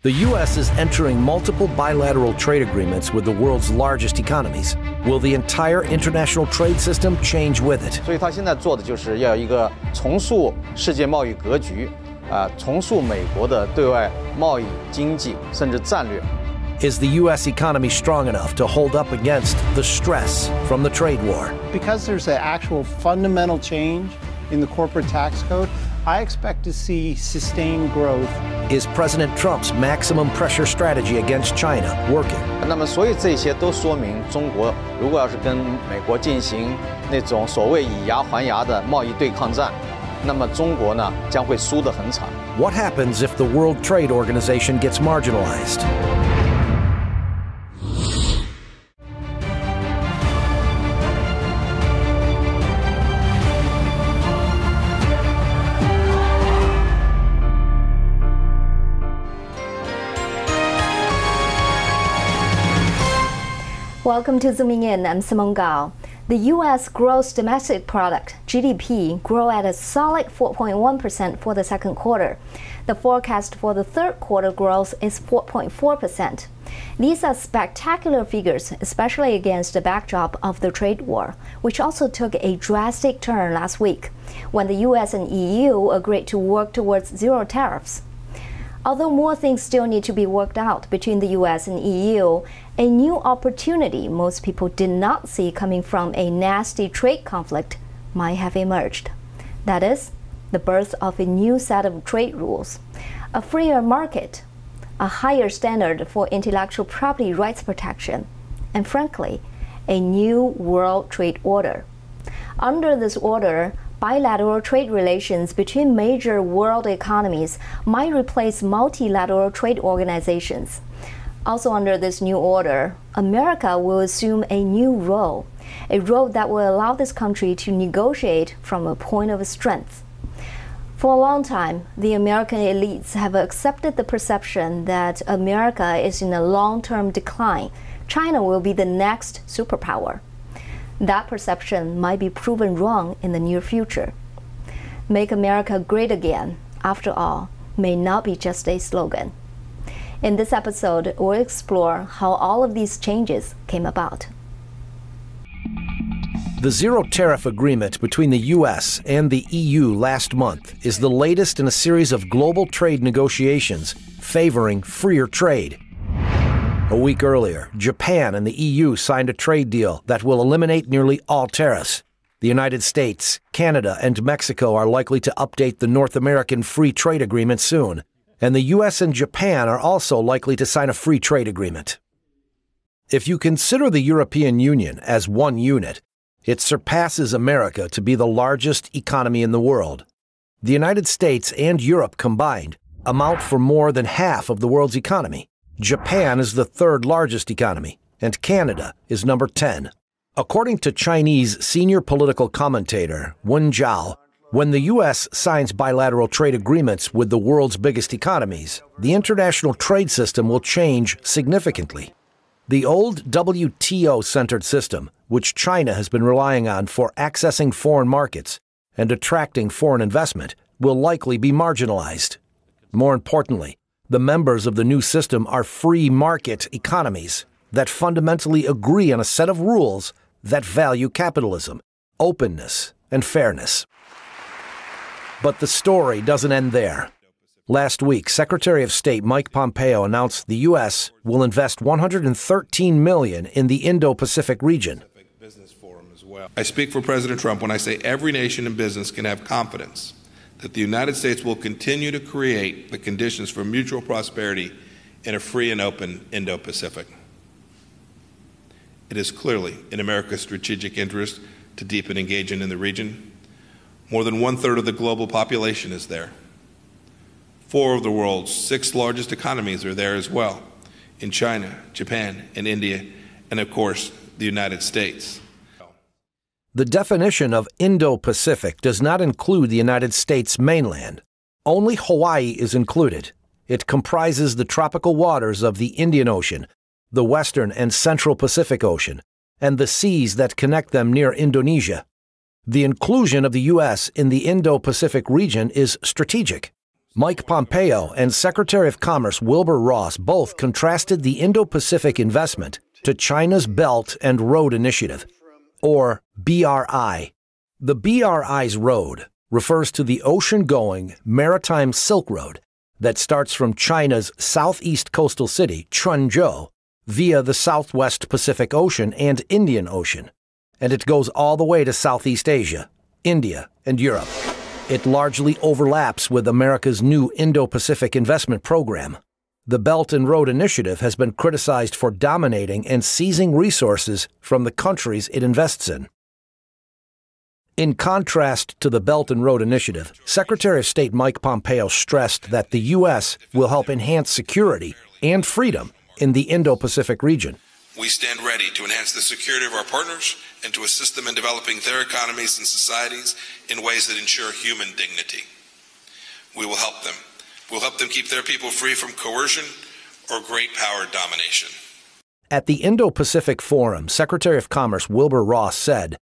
The U.S. is entering multiple bilateral trade agreements with the world's largest economies. Will the entire international trade system change with it? 所以他现在做的就是要有一个重塑世界贸易格局，重塑美国的对外贸易、经济甚至战略。 Is the U.S. economy strong enough to hold up against the stress from the trade war? Because there's an actual fundamental change in the corporate tax code, I expect to see sustained growth. Is President Trump's maximum pressure strategy against China working? 那么，所以这些都说明，中国如果要是跟美国进行那种所谓以牙还牙的贸易对抗战，那么中国呢将会输得很惨。What happens if the World Trade Organization gets marginalized? Welcome to Zooming In. I'm Simone Gao. The U.S. gross domestic product, GDP, grew at a solid 4.1% for the second quarter. The forecast for the third quarter growth is 4.4%. These are spectacular figures, especially against the backdrop of the trade war, which also took a drastic turn last week, when the U.S. and EU agreed to work towards zero tariffs. Although more things still need to be worked out between the U.S. and EU, a new opportunity most people did not see coming from a nasty trade conflict might have emerged. That is, the birth of a new set of trade rules, a freer market, a higher standard for intellectual property rights protection, and frankly, a new world trade order. Under this order, bilateral trade relations between major world economies might replace multilateral trade organizations. Also under this new order, America will assume a new role, a role that will allow this country to negotiate from a point of strength. For a long time, the American elites have accepted the perception that America is in a long-term decline. China will be the next superpower. That perception might be proven wrong in the near future. Make America great again, after all, may not be just a slogan. In this episode, we'll explore how all of these changes came about. The zero tariff agreement between the U.S. and the EU last month is the latest in a series of global trade negotiations favoring freer trade. A week earlier, Japan and the EU signed a trade deal that will eliminate nearly all tariffs. The United States, Canada, and Mexico are likely to update the North American Free Trade Agreement soon, and the U.S. and Japan are also likely to sign a free trade agreement. If you consider the European Union as one unit, it surpasses America to be the largest economy in the world. The United States and Europe combined amount for more than half of the world's economy. Japan is the third largest economy, and Canada is number 10. According to Chinese senior political commentator Wen Zhao, when the U.S. signs bilateral trade agreements with the world's biggest economies, the international trade system will change significantly. The old WTO-centered system, which China has been relying on for accessing foreign markets and attracting foreign investment, will likely be marginalized. More importantly, the members of the new system are free market economies that fundamentally agree on a set of rules that value capitalism, openness, and fairness. But the story doesn't end there. Last week, Secretary of State Mike Pompeo announced the U.S. will invest $113 million in the Indo-Pacific region. I speak for President Trump when I say every nation and business can have confidence that the United States will continue to create the conditions for mutual prosperity in a free and open Indo-Pacific. It is clearly in America's strategic interest to deepen engagement in the region. More than 1/3 of the global population is there. 4 of the world's 6 largest economies are there as well, in China, Japan, and India, and of course, the United States. The definition of Indo-Pacific does not include the United States mainland. Only Hawaii is included. It comprises the tropical waters of the Indian Ocean, the Western and Central Pacific Ocean, and the seas that connect them near Indonesia. The inclusion of the U.S. in the Indo-Pacific region is strategic. Mike Pompeo and Secretary of Commerce Wilbur Ross both contrasted the Indo-Pacific investment to China's Belt and Road Initiative, or BRI. The BRI's road refers to the ocean-going maritime Silk Road that starts from China's southeast coastal city, Chenzhou, via the southwest Pacific Ocean and Indian Ocean, and it goes all the way to Southeast Asia, India, and Europe. It largely overlaps with America's new Indo-Pacific investment program. The Belt and Road Initiative has been criticized for dominating and seizing resources from the countries it invests in. In contrast to the Belt and Road Initiative, Secretary of State Mike Pompeo stressed that the U.S. will help enhance security and freedom in the Indo-Pacific region. We stand ready to enhance the security of our partners and to assist them in developing their economies and societies in ways that ensure human dignity. We will help them. We'll help them keep their people free from coercion or great power domination. At the Indo-Pacific Forum, Secretary of Commerce Wilbur Ross said,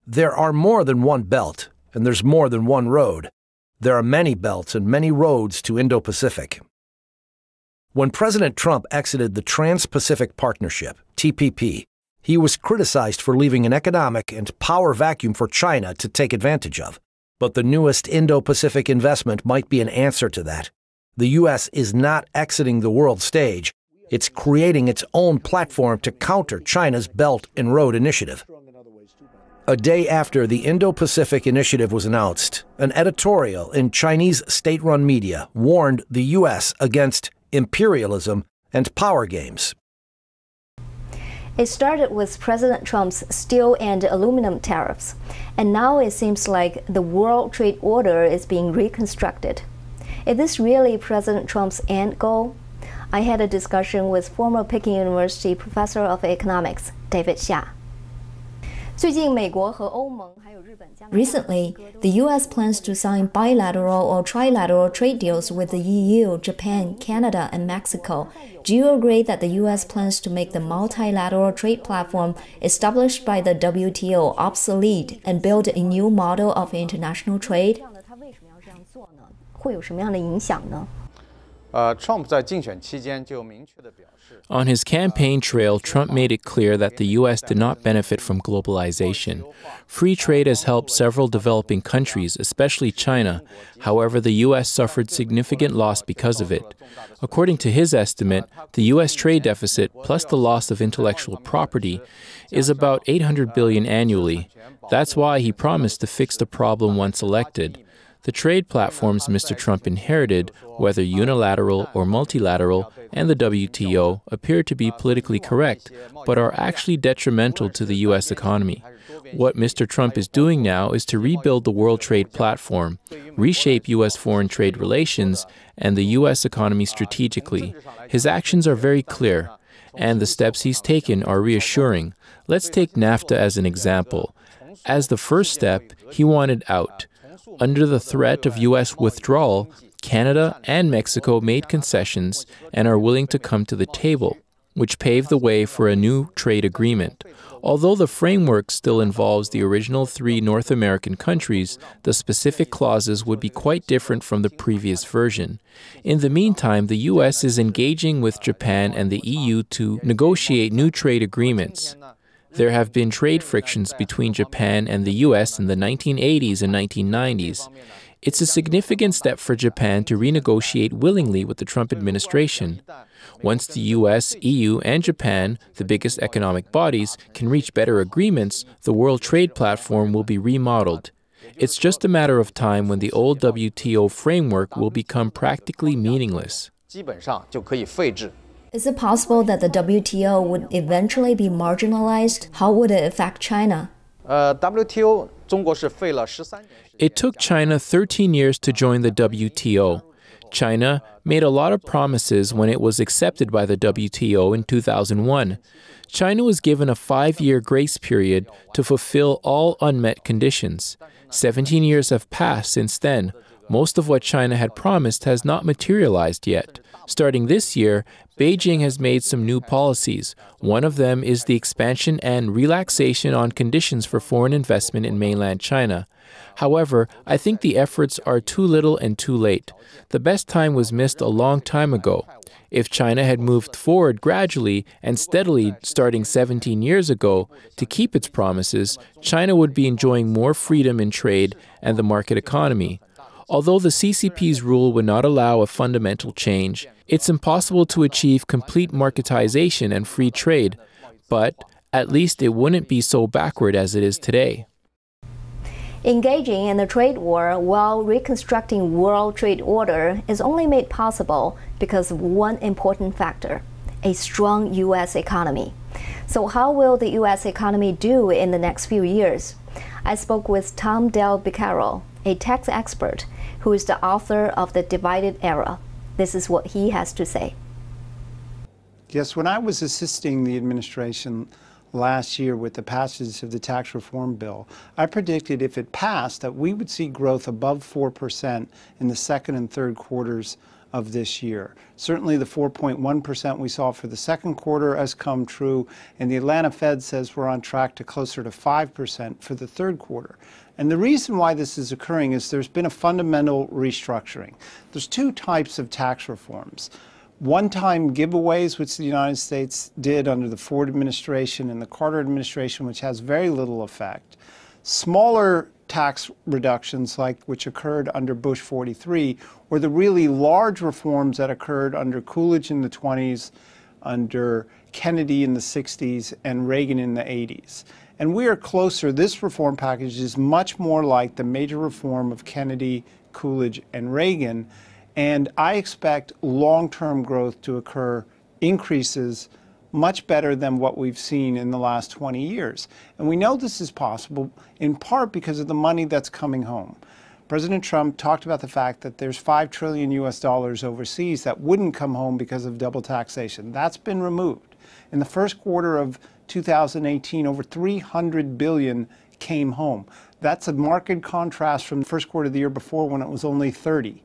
"There are more than one belt, and there's more than one road. There are many belts and many roads to Indo-Pacific." When President Trump exited the Trans-Pacific Partnership, TPP, he was criticized for leaving an economic and power vacuum for China to take advantage of. But the newest Indo-Pacific investment might be an answer to that. The U.S. is not exiting the world stage. It's creating its own platform to counter China's Belt and Road Initiative. A day after the Indo-Pacific Initiative was announced, an editorial in Chinese state-run media warned the U.S. against imperialism and power games. It started with President Trump's steel and aluminum tariffs, and now it seems like the World Trade Order is being reconstructed. Is this really President Trump's end goal? I had a discussion with former Peking University professor of economics, David Xia. Recently, the U.S. plans to sign bilateral or trilateral trade deals with the EU, Japan, Canada, and Mexico. Do you agree that the U.S. plans to make the multilateral trade platform established by the WTO obsolete and build a new model of international trade? On his campaign trail, Trump made it clear that the U.S. did not benefit from globalization. Free trade has helped several developing countries, especially China. However, the U.S. suffered significant loss because of it. According to his estimate, the U.S. trade deficit, plus the loss of intellectual property, is about $800 billion annually. That's why he promised to fix the problem once elected. The trade platforms Mr. Trump inherited, whether unilateral or multilateral, and the WTO appear to be politically correct, but are actually detrimental to the U.S. economy. What Mr. Trump is doing now is to rebuild the World Trade Platform, reshape U.S. foreign trade relations, and the U.S. economy strategically. His actions are very clear, and the steps he's taken are reassuring. Let's take NAFTA as an example. As the first step, he wanted out. Under the threat of U.S. withdrawal, Canada and Mexico made concessions and are willing to come to the table, which paved the way for a new trade agreement. Although the framework still involves the original 3 North American countries, the specific clauses would be quite different from the previous version. In the meantime, the U.S. is engaging with Japan and the EU to negotiate new trade agreements. There have been trade frictions between Japan and the U.S. in the 1980s and 1990s. It's a significant step for Japan to renegotiate willingly with the Trump administration. Once the U.S., EU, and Japan, the biggest economic bodies, can reach better agreements, the World Trade Platform will be remodeled. It's just a matter of time when the old WTO framework will become practically meaningless. Is it possible that the WTO would eventually be marginalized? How would it affect China? It took China 13 years to join the WTO. China made a lot of promises when it was accepted by the WTO in 2001. China was given a 5-year grace period to fulfill all unmet conditions. 17 years have passed since then. Most of what China had promised has not materialized yet. Starting this year, Beijing has made some new policies. One of them is the expansion and relaxation on conditions for foreign investment in mainland China. However, I think the efforts are too little and too late. The best time was missed a long time ago. If China had moved forward gradually and steadily starting 17 years ago to keep its promises, China would be enjoying more freedom in trade and the market economy. Although the CCP's rule would not allow a fundamental change, it's impossible to achieve complete marketization and free trade, but at least it wouldn't be so backward as it is today. Engaging in a trade war while reconstructing world trade order is only made possible because of one important factor: a strong U.S. economy. So how will the U.S. economy do in the next few years? I spoke with Tom Del Beccaro, a tax expert who is the author of The Divided Era. This is what he has to say. Yes, when I was assisting the administration last year with the passage of the tax reform bill, I predicted if it passed that we would see growth above 4% in the second and third quarters of this year. Certainly the 4.1% we saw for the second quarter has come true, and the Atlanta Fed says we're on track to closer to 5% for the third quarter. And the reason why this is occurring is there's been a fundamental restructuring. There's two types of tax reforms. One-time giveaways, which the United States did under the Ford administration and the Carter administration, which has very little effect. Smaller tax reductions, like which occurred under Bush 43, or the really large reforms that occurred under Coolidge in the 20s, under Kennedy in the 60s, and Reagan in the 80s. And we are closer. This reform package is much more like the major reform of Kennedy, Coolidge, and Reagan. And I expect long-term growth to occur, increases much better than what we've seen in the last 20 years. And we know this is possible in part because of the money that's coming home. President Trump talked about the fact that there's $5 trillion US overseas that wouldn't come home because of double taxation. That's been removed. In the first quarter of 2018, over $300 billion came home. That's a marked contrast from the first quarter of the year before when it was only 30.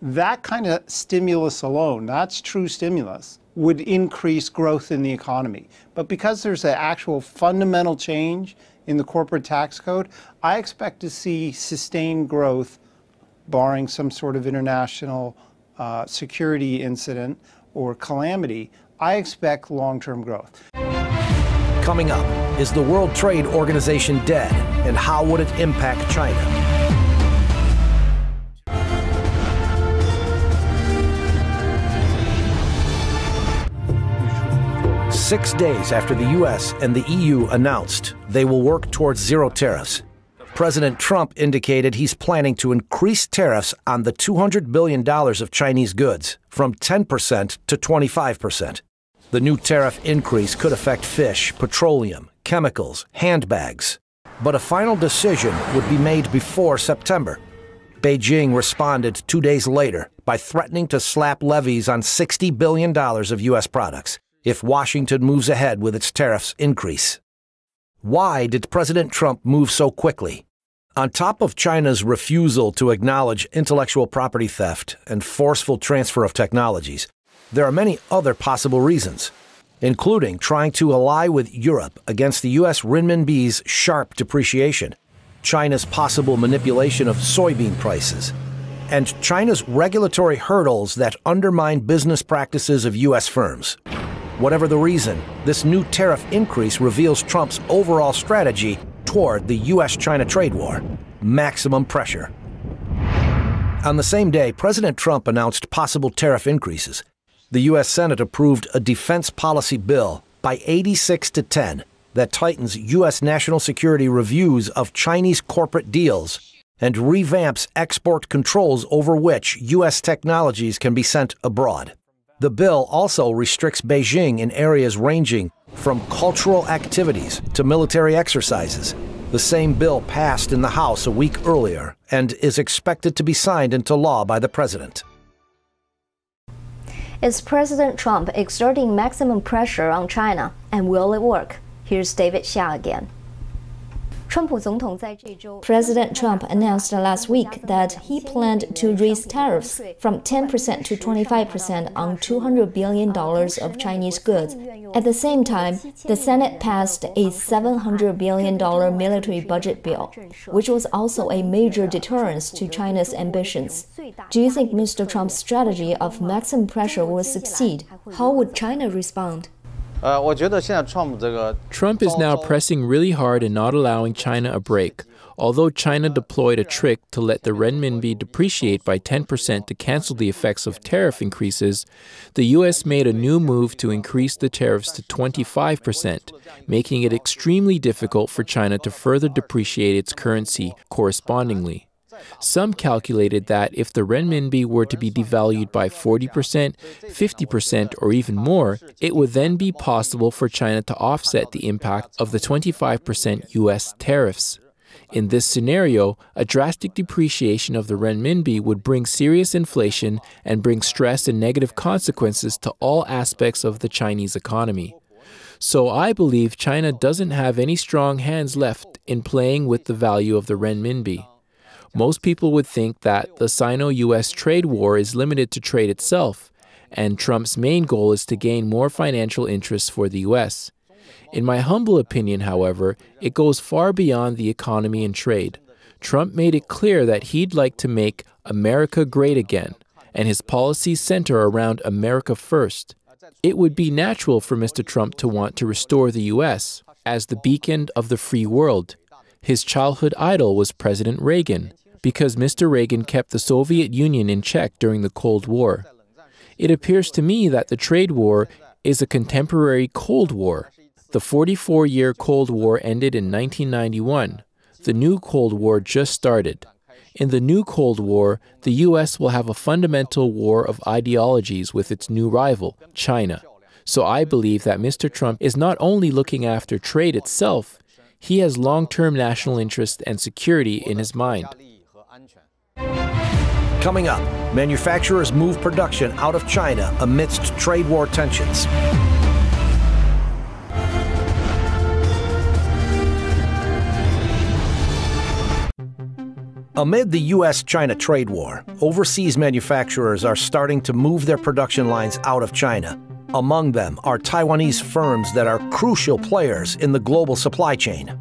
That kind of stimulus alone, that's true stimulus, would increase growth in the economy. But because there's an actual fundamental change in the corporate tax code, I expect to see sustained growth, barring some sort of international security incident or calamity. I expect long-term growth. Coming up, is the World Trade Organization dead, and how would it impact China? 6 days after the U.S. and the EU announced they will work towards zero tariffs, President Trump indicated he's planning to increase tariffs on the $200 billion of Chinese goods from 10% to 25%. The new tariff increase could affect fish, petroleum, chemicals, handbags. But a final decision would be made before September. Beijing responded 2 days later by threatening to slap levies on $60 billion of U.S. products if Washington moves ahead with its tariffs increase. Why did President Trump move so quickly? On top of China's refusal to acknowledge intellectual property theft and forceful transfer of technologies, there are many other possible reasons, including trying to ally with Europe against the U.S. renminbi's sharp depreciation, China's possible manipulation of soybean prices, and China's regulatory hurdles that undermine business practices of U.S. firms. Whatever the reason, this new tariff increase reveals Trump's overall strategy toward the U.S.-China trade war: maximum pressure. On the same day, President Trump announced possible tariff increases. The U.S. Senate approved a defense policy bill by 86 to 10 that tightens U.S. national security reviews of Chinese corporate deals and revamps export controls over which U.S. technologies can be sent abroad. The bill also restricts Beijing in areas ranging from cultural activities to military exercises. The same bill passed in the House a week earlier and is expected to be signed into law by the president. Is President Trump exerting maximum pressure on China, and will it work? Here's David Xia again. President Trump announced last week that he planned to raise tariffs from 10% to 25% on $200 billion of Chinese goods. At the same time, the Senate passed a $700 billion military budget bill, which was also a major deterrence to China's ambitions. Do you think Mr. Trump's strategy of maximum pressure will succeed? How would China respond? Trump is now pressing really hard and not allowing China a break. Although China deployed a trick to let the renminbi depreciate by 10% to cancel the effects of tariff increases, the U.S. made a new move to increase the tariffs to 25%, making it extremely difficult for China to further depreciate its currency correspondingly. Some calculated that if the renminbi were to be devalued by 40%, 50%, or even more, it would then be possible for China to offset the impact of the 25% U.S. tariffs. In this scenario, a drastic depreciation of the renminbi would bring serious inflation and bring stress and negative consequences to all aspects of the Chinese economy. So I believe China doesn't have any strong hands left in playing with the value of the renminbi. Most people would think that the Sino-U.S. trade war is limited to trade itself, and Trump's main goal is to gain more financial interests for the U.S. In my humble opinion, however, it goes far beyond the economy and trade. Trump made it clear that he'd like to make America great again, and his policies center around America first. It would be natural for Mr. Trump to want to restore the U.S. as the beacon of the free world. His childhood idol was President Reagan, because Mr. Reagan kept the Soviet Union in check during the Cold War. It appears to me that the trade war is a contemporary Cold War. The 44-year Cold War ended in 1991. The new Cold War just started. In the new Cold War, the U.S. will have a fundamental war of ideologies with its new rival, China. So I believe that Mr. Trump is not only looking after trade itself, he has long-term national interest and security in his mind. Coming up, manufacturers move production out of China amidst trade war tensions. Amid the U.S.-China trade war, overseas manufacturers are starting to move their production lines out of China. Among them are Taiwanese firms that are crucial players in the global supply chain.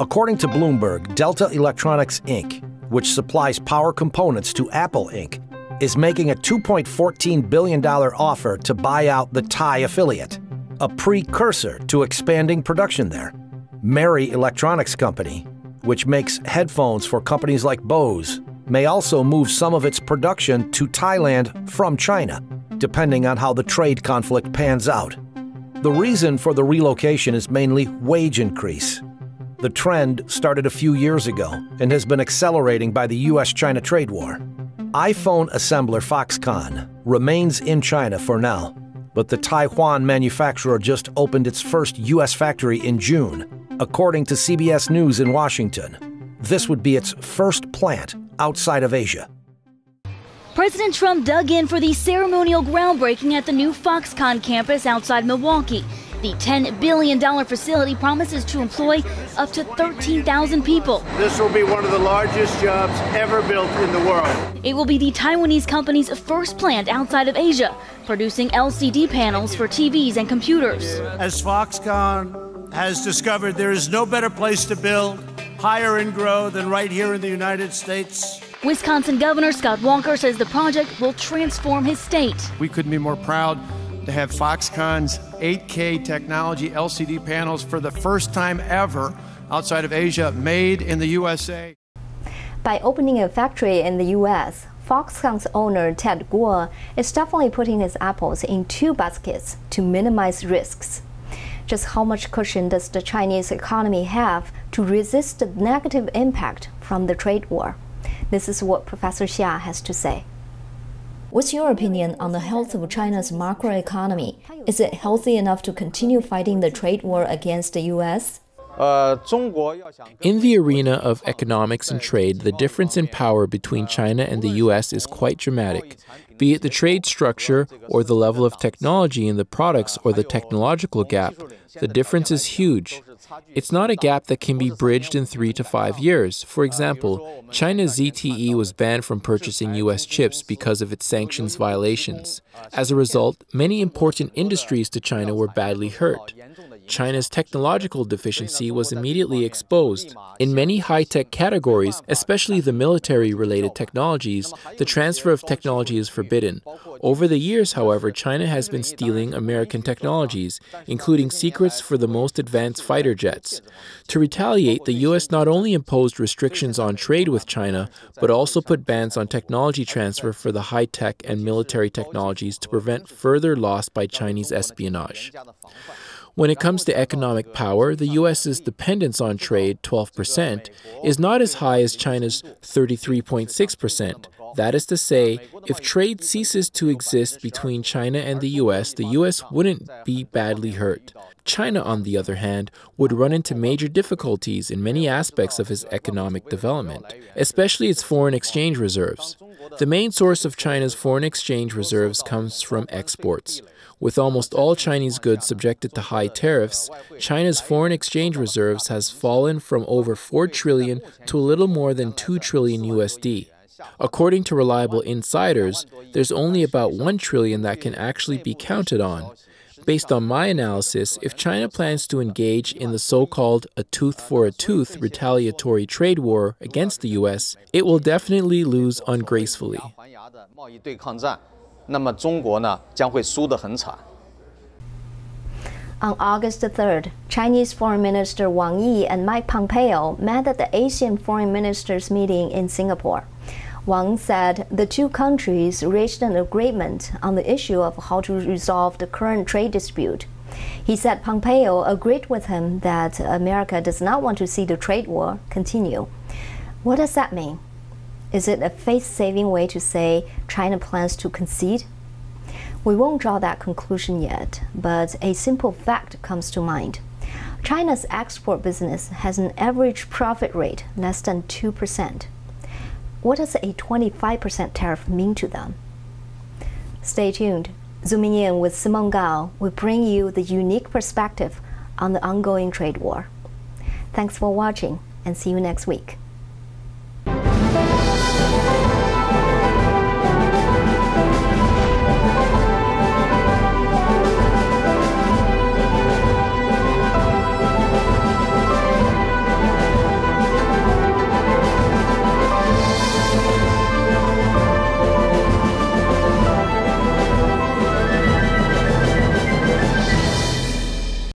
According to Bloomberg, Delta Electronics Inc., which supplies power components to Apple Inc., is making a $2.14 billion offer to buy out the Thai affiliate, a precursor to expanding production there. Mary Electronics Company, which makes headphones for companies like Bose, may also move some of its production to Thailand from China, depending on how the trade conflict pans out. The reason for the relocation is mainly wage increase. The trend started a few years ago and has been accelerating by the U.S.-China trade war. iPhone assembler Foxconn remains in China for now, but the Taiwan manufacturer just opened its first U.S. factory in June, according to CBS News in Washington. This would be its first plant outside of Asia. President Trump dug in for the ceremonial groundbreaking at the new Foxconn campus outside Milwaukee. The $10 billion facility promises to employ up to 13,000 people. This will be one of the largest jobs ever built in the world. It will be the Taiwanese company's first plant outside of Asia, producing LCD panels for TVs and computers. As Foxconn has discovered, there is no better place to build, hire, and grow than right here in the United States. Wisconsin Governor Scott Walker says the project will transform his state. We couldn't be more proud to have Foxconn's 8K technology LCD panels for the first time ever outside of Asia, made in the USA. By opening a factory in the U.S., Foxconn's owner Ted Guo is definitely putting his apples in two baskets to minimize risks. Just how much cushion does the Chinese economy have to resist the negative impact from the trade war? This is what Professor Xia has to say. What's your opinion on the health of China's macroeconomy? Is it healthy enough to continue fighting the trade war against the U.S.? In the arena of economics and trade, the difference in power between China and the U.S. is quite dramatic. Be it the trade structure or the level of technology in the products or the technological gap, The difference is huge. It's not a gap that can be bridged in 3 to 5 years. For example, China's ZTE was banned from purchasing U.S. chips because of its sanctions violations. As a result, many important industries to China were badly hurt. China's technological deficiency was immediately exposed. In many high-tech categories, especially the military-related technologies, the transfer of technology is forbidden. Over the years, however, China has been stealing American technologies, including secrets for the most advanced fighter jets. To retaliate, the U.S. not only imposed restrictions on trade with China, but also put bans on technology transfer for the high-tech and military technologies to prevent further loss by Chinese espionage. When it comes to economic power, the U.S.'s dependence on trade, 12%, is not as high as China's 33.6%. That is to say, if trade ceases to exist between China and the U.S. wouldn't be badly hurt. China, on the other hand, would run into major difficulties in many aspects of its economic development, especially its foreign exchange reserves. The main source of China's foreign exchange reserves comes from exports. With almost all Chinese goods subjected to high tariffs, China's foreign exchange reserves has fallen from over 4 trillion to a little more than 2 trillion USD. According to reliable insiders, there's only about 1 trillion that can actually be counted on. Based on my analysis, if China plans to engage in the so-called a tooth for a tooth retaliatory trade war against the U.S., it will definitely lose ungracefully. On August 3rd, Chinese Foreign Minister Wang Yi and Mike Pompeo met at the Asian Foreign Ministers meeting in Singapore. Wang said the two countries reached an agreement on the issue of how to resolve the current trade dispute. He said Pompeo agreed with him that America does not want to see the trade war continue. What does that mean? Is it a face-saving way to say China plans to concede? We won't draw that conclusion yet, but a simple fact comes to mind. China's export business has an average profit rate less than 2%. What does a 25% tariff mean to them? Stay tuned. Zooming in with Simone Gao will bring you the unique perspective on the ongoing trade war. Thanks for watching and see you next week.